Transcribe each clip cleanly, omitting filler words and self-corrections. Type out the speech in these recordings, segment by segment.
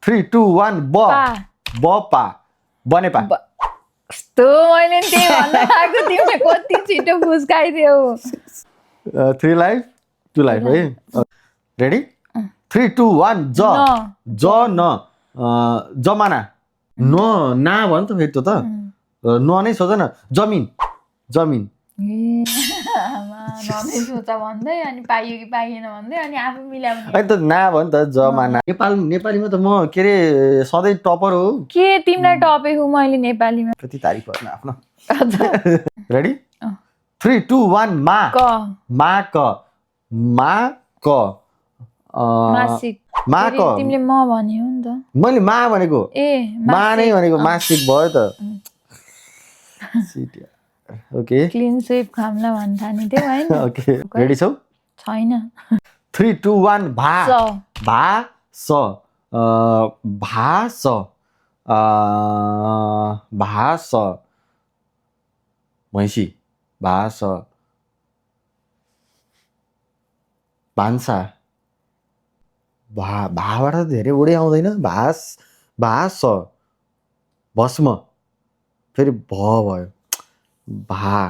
3 2 1 ब बपा बनेपा कस्तो मैले त्यही भन्न आएको तिमीले कति छिटो फुस्काइदियौ 3 लाइफ 2 लाइफ है रेडी 3 2 1 ज ज न जमाना न ना भन् त फेरि त न नै सोच न जमिन जमिन ननै सोच भन्दै अनि पाइयो कि पाइएन भन्दै अनि आफू मिलाउने अनि त ना भन् त जमाना नेपालीमा त म के अरे सधैँ टपर हो के तिमीलाई टपेको मैले नेपालीमा कति तारिफ गर्नु आफ्नो रेडी 3 2 1 मा क मा क मा क मासिक मा क तिमीले म भन्यौ नि त मैले मा भनेको ए मा नै भनेको मासिक भयो त ओके क्लिन स्विप खामला भन्न थाल्ने थियो हैन ओके रेडी छौ छैन 3 2 1 भा स भा स भास भास भैँसी भास भान्सा भाबाट धेरै वडै आउँदैन भास भास भस्म फेरि भ भयो भा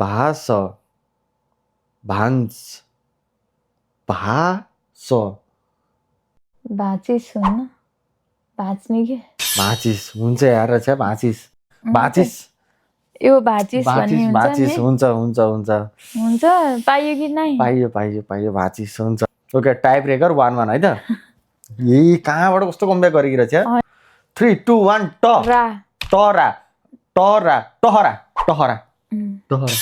भास भान्स भास भाचिस हुन्न भाच्ने के भाचिस हुन्छ यार छ भाचिस भाचिस यो भाचिस भन्ने हुन्छ भाचिस नि हुन्छ हुन्छ हुन्छ हुन्छ पाइयो कि नै पाइयो पाइयो पाइयो भाचिस हुन्छ ओके टाई ब्रेकर 1-1 है त यही कहाँबाट कस्तो कम्ब्याक गरिरहेछ 3 2 1 ट रा टरा टरा टहरा टहरा टहरा